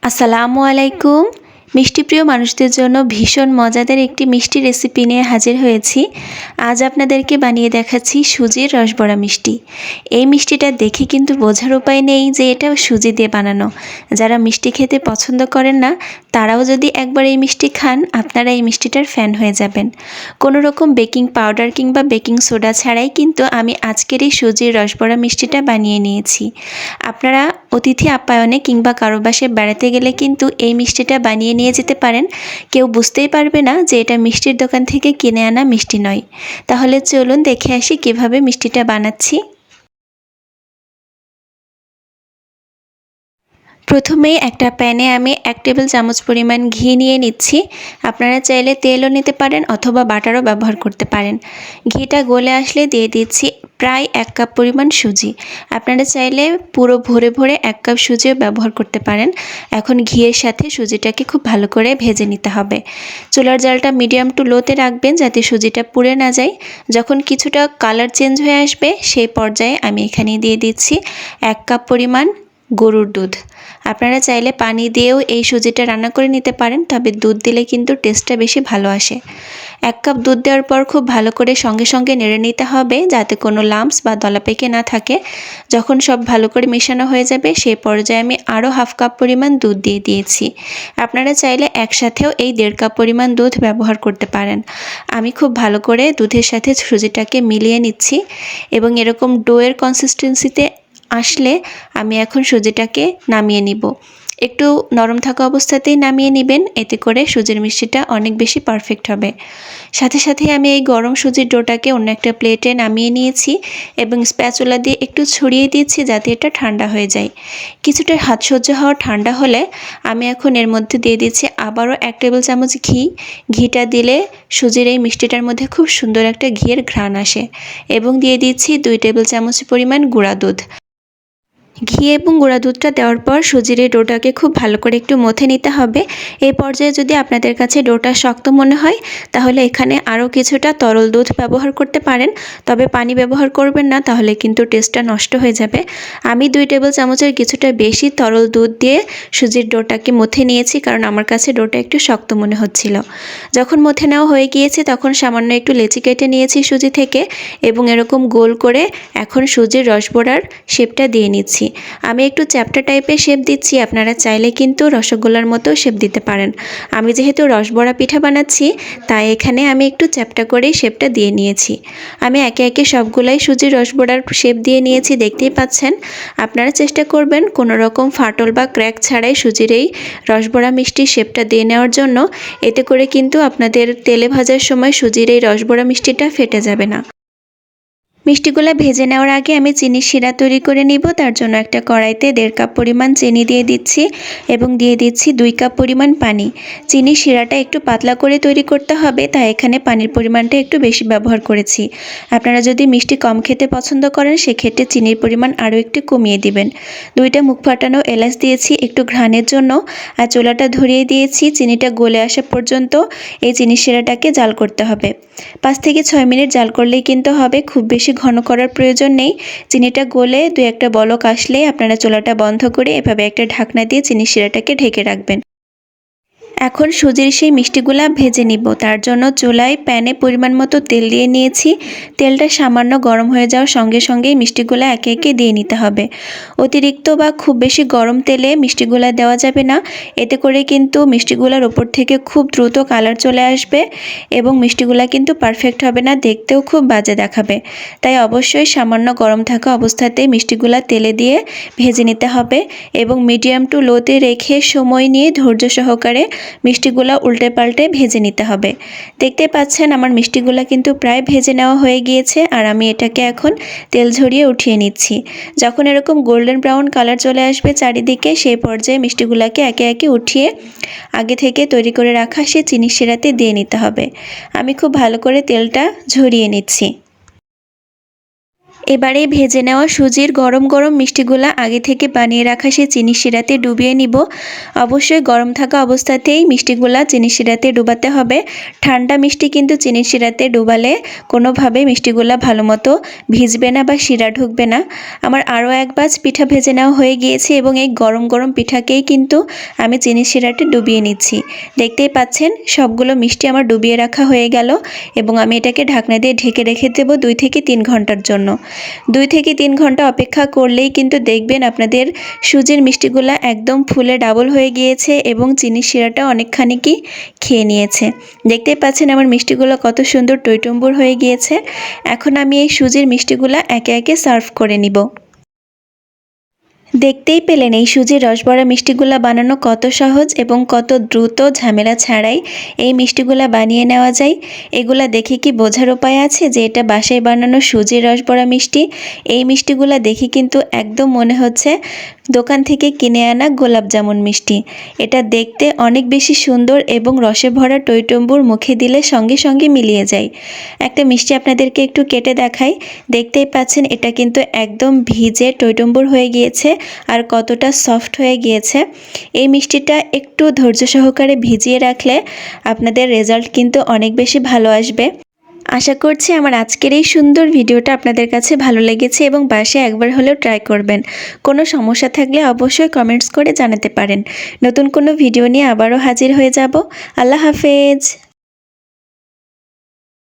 আসসালামু আলাইকুম। মিষ্টিপ্রিয় মানুষদের জন্য ভীষণ মজাদার একটি মিষ্টি রেসিপি নিয়ে হাজির হয়েছি। আজ আপনাদেরকে বানিয়ে দেখাচ্ছি সুজির রসবড়া মিষ্টি। এই মিষ্টিটা দেখে কিন্তু বোঝার উপায় নেই যে এটা সুজি দিয়ে বানানো। যারা মিষ্টি খেতে পছন্দ করেন না তারাও যদি একবার এই মিষ্টি খান আপনারা এই মিষ্টিটার ফ্যান হয়ে যাবেন। কোনো রকম বেকিং পাউডার কিংবা বেকিং সোডা ছাড়াই কিন্তু আমি আজকের এই সুজির রসবড়া মিষ্টিটা বানিয়ে নিয়েছি। আপনারা অতিথি আপ্যায়নে কিংবা কারো বাসায় বেড়াতে গেলে কিন্তু এই মিষ্টিটা বানিয়ে নিয়ে যেতে পারেন। কেউ বুঝতেই পারবে না যে এটা মিষ্টির দোকান থেকে কিনে আনা মিষ্টি নয়। তাহলে চলুন দেখে আসি কিভাবে মিষ্টিটা বানাচ্ছি। প্রথমেই একটা প্যানে আমি 1 টেবিল চামচ পরিমাণ ঘি নিয়ে নিচ্ছি। আপনারা চাইলে তেলও নিতে পারেন অথবা বাটারও ব্যবহার করতে পারেন। ঘিটা গলে আসলে দিয়ে দিচ্ছি প্রায় 1 কাপ পরিমাণ সুজি। আপনারা চাইলে পুরো ভরে ভরে 1 কাপ সুজিও ব্যবহার করতে পারেন। এখন ঘিয়ের সাথে সুজিটাকে খুব ভালো করে ভেজে নিতে হবে। চুলার জালটা মিডিয়াম টু লোতে রাখবেন যাতে সুজিটা পুড়ে না যায়। যখন কিছুটা কালার চেঞ্জ হয়ে আসবে সেই পর্যায়ে আমি এখানে দিয়ে দিচ্ছি 1 কাপ পরিমাণ গরুর দুধ। আপনারা চাইলে পানি দিয়েও এই সুজিটা রান্না করে নিতে পারেন, তবে দুধ দিলে কিন্তু টেস্টটা বেশি ভালো আসে। 1 কাপ দুধ দেওয়ার পর খুব ভালো করে সঙ্গে সঙ্গে নেড়ে নিতে হবে যাতে কোনো লাম্পস বা দলা পেকে না থাকে। যখন সব ভালো করে মেশানো হয়ে যাবে সেই পর্যায়ে আমি আরও হাফ কাপ পরিমাণ দুধ দিয়ে দিয়েছি। আপনারা চাইলে একসাথেও এই 1.5 কাপ পরিমাণ দুধ ব্যবহার করতে পারেন। আমি খুব ভালো করে দুধের সাথে সুজিটাকে মিলিয়ে নিচ্ছি এবং এরকম ডোয়ের কনসিস্টেন্সিতে আসলে আমি এখন সুজিটাকে নামিয়ে নিব। একটু নরম থাকা অবস্থাতেই নামিয়ে নেবেন, এতে করে সুজির মিষ্টিটা অনেক বেশি পারফেক্ট হবে। সাথে সাথে আমি এই গরম সুজির ডোটাকে অন্য একটা প্লেটে নামিয়ে নিয়েছি এবং স্প্যাচুলা দিয়ে একটু ছড়িয়ে দিচ্ছি যাতে এটা ঠান্ডা হয়ে যায়। কিছুটা হাত সহ্য হওয়া ঠান্ডা হলে আমি এখন এর মধ্যে দিয়ে দিচ্ছি আবারও 1 টেবিল চামচ ঘি। ঘিটা দিলে সুজির এই মিষ্টিটার মধ্যে খুব সুন্দর একটা ঘিয়ের ঘ্রাণ আসে এবং দিয়ে দিচ্ছি 2 টেবিল চামচ পরিমাণ গুঁড়া দুধ। ঘি এবং গুঁড়া দুধটা দেওয়ার পর সুজির এই ডোটাকে খুব ভালো করে একটু মথে নিতে হবে। এই পর্যায়ে যদি আপনাদের কাছে ডোটা শক্ত মনে হয় তাহলে এখানে আরও কিছুটা তরল দুধ ব্যবহার করতে পারেন, তবে পানি ব্যবহার করবেন না, তাহলে কিন্তু টেস্টটা নষ্ট হয়ে যাবে। আমি 2 টেবিল চামচের কিছুটা বেশি তরল দুধ দিয়ে সুজির ডোটাকে মথে নিয়েছি, কারণ আমার কাছে ডোটা একটু শক্ত মনে হচ্ছিল। যখন মথে নেওয়া হয়ে গিয়েছে তখন সামান্য একটু লেচি কেটে নিয়েছি সুজি থেকে এবং এরকম গোল করে এখন সুজির রসবড়ার শেপটা দিয়ে নিচ্ছি। আমি একটু চ্যাপ্টা টাইপের শেপ দিচ্ছি, আপনারা চাইলে কিন্তু রসগোল্লার মতো শেপ দিতে পারেন। আমি যেহেতু রসবড়া পিঠা বানাচ্ছি তাই এখানে আমি একটু চ্যাপ্টা করেই শেপটা দিয়ে নিয়েছি। আমি একে একে সবগুলাই সুজির রসবড়ার শেপ দিয়ে নিয়েছি, দেখতেই পাচ্ছেন। আপনারা চেষ্টা করবেন কোনো রকম ফাটল বা ক্র্যাক ছাড়াই সুজির এই রসবড়া মিষ্টির শেপটা দিয়ে নেওয়ার জন্য। এতে করে কিন্তু আপনাদের তেলে ভাজার সময় সুজির এই রসবড়া মিষ্টিটা ফেটে যাবে না। মিষ্টিগুলো ভেজে নেওয়ার আগে আমি চিনির শিরা তৈরি করে নিব। তার জন্য একটা কড়াইতে 1.5 কাপ পরিমাণ চিনি দিয়ে দিচ্ছি এবং দিয়ে দিচ্ছি 2 কাপ পরিমাণ পানি। চিনির শিরাটা একটু পাতলা করে তৈরি করতে হবে, তাই এখানে পানির পরিমাণটা একটু বেশি ব্যবহার করেছি। আপনারা যদি মিষ্টি কম খেতে পছন্দ করেন সেক্ষেত্রে চিনির পরিমাণ আরও একটু কমিয়ে দিবেন। 2টা মুখ ফাটানো এলাচ দিয়েছি একটু ঘ্রাণের জন্য, আর চুলাটা ধরিয়ে দিয়েছি। চিনিটা গলে আসা পর্যন্ত এই চিনির শিরাটাকে জাল করতে হবে। 5 থেকে 6 মিনিট জাল করলেই কিন্তু হবে, খুব বেশি ঘন করার প্রয়োজন নেই। চিনিটা গলে 2-1টা বলক আসলে আপনারা চুলাটা বন্ধ করে এভাবে একটা ঢাকনা দিয়ে চিনির শিরাটাকে ঢেকে রাখবেন। এখন সুজির সেই মিষ্টিগুলা ভেজে নিব। তার জন্য চুলায় প্যানে পরিমাণ মতো তেল দিয়ে নিয়েছি। তেলটা সামান্য গরম হয়ে যাওয়ার সঙ্গে সঙ্গেই মিষ্টিগুলা একে একে দিয়ে নিতে হবে। অতিরিক্ত বা খুব বেশি গরম তেলে মিষ্টিগুলা দেওয়া যাবে না, এতে করে কিন্তু মিষ্টিগুলার ওপর থেকে খুব দ্রুত কালার চলে আসবে এবং মিষ্টিগুলা কিন্তু পারফেক্ট হবে না, দেখতেও খুব বাজে দেখাবে। তাই অবশ্যই সামান্য গরম থাকা অবস্থাতেই মিষ্টিগুলা তেলে দিয়ে ভেজে নিতে হবে এবং মিডিয়াম টু লোতে রেখে সময় নিয়ে ধৈর্য সহকারে মিষ্টিগুলা উল্টে পাল্টে ভেজে নিতে হবে। দেখতে পাচ্ছেন আমার মিষ্টিগুলা কিন্তু প্রায় ভেজে নেওয়া হয়ে গিয়েছে, আর আমি এটাকে এখন তেল ঝরিয়ে উঠিয়ে নিচ্ছি। যখন এরকম গোল্ডেন ব্রাউন কালার চলে আসবে চারিদিকে সেই পর্যায়ে মিষ্টিগুলাকে একে একে উঠিয়ে আগে থেকে তৈরি করে রাখা সে চিনির শিরাতে দিয়ে নিতে হবে। আমি খুব ভালো করে তেলটা ঝরিয়ে নিচ্ছি। এবারে ভেজে নেওয়া সুজির গরম গরম মিষ্টিগুলা আগে থেকে বানিয়ে রাখা সেই চিনি শিরাতে ডুবিয়ে নিব। অবশ্যই গরম থাকা অবস্থাতেই মিষ্টিগুলা চিনি শিরাতে ডুবাতে হবে। ঠান্ডা মিষ্টি কিন্তু চিনি শিরাতে ডুবালে কোনোভাবে মিষ্টিগুলা ভালো মতো ভিজবে না বা শিরা ঢুকবে না। আমার আরও এক ব্যাচ পিঠা ভেজে নেওয়া হয়ে গিয়েছে এবং এই গরম গরম পিঠাকেই কিন্তু আমি চিনি শিরাতে ডুবিয়ে নিচ্ছি। দেখতেই পাচ্ছেন সবগুলো মিষ্টি আমার ডুবিয়ে রাখা হয়ে গেল এবং আমি এটাকে ঢাকনা দিয়ে ঢেকে রেখে দেব 2 থেকে 3 ঘন্টার জন্য। 2 থেকে 3 ঘন্টা অপেক্ষা করলেই কিন্তু দেখবেন আপনাদের সুজির মিষ্টিগুলা একদম ফুলে ডাবল হয়ে গিয়েছে এবং চিনির শিরাটা অনেকখানি কি খেয়ে নিয়েছে। দেখতেই পাচ্ছেন আমার মিষ্টিগুলো কত সুন্দর টইটুম্বুর হয়ে গিয়েছে। এখন আমি এই সুজির মিষ্টিগুলা একে একে সার্ভ করে নিব। দেখতেই পেলেন এই সুজির রসবড়া মিষ্টিগুলা বানানো কত সহজ এবং কত দ্রুত ঝামেলা ছাড়াই এই মিষ্টিগুলা বানিয়ে নেওয়া যায়। এগুলা দেখে কি বোঝার উপায় আছে যে এটা বাসায় বানানো সুজির রসবড়া মিষ্টি? এই মিষ্টিগুলা দেখে কিন্তু একদম মনে হচ্ছে দোকান থেকে কিনে আনা গোলাপ জামুন মিষ্টি। এটা দেখতে অনেক বেশি সুন্দর এবং রসে ভরা টইটুম্বুর মুখে দিলে সঙ্গে সঙ্গে মিলিয়ে যায়। একটা মিষ্টি আপনাদেরকে একটু কেটে দেখাই। দেখতেই পাচ্ছেন এটা কিন্তু একদম ভিজে টইটুম্বুর হয়ে গিয়েছে আর কতটা সফট হয়ে গিয়েছে। এই মিষ্টিটা একটু ধৈর্য সহকারে ভিজিয়ে রাখলে আপনাদের রেজাল্ট কিন্তু অনেক বেশি ভালো আসবে। আশা করছি আমার আজকের এই সুন্দর ভিডিওটা আপনাদের কাছে ভালো লেগেছে এবং বাসায় একবার হলেও ট্রাই করবেন। কোনো সমস্যা থাকলে অবশ্যই কমেন্টস করে জানাতে পারেন। নতুন কোনো ভিডিও নিয়ে আবারও হাজির হয়ে যাব। আল্লাহ হাফেজ।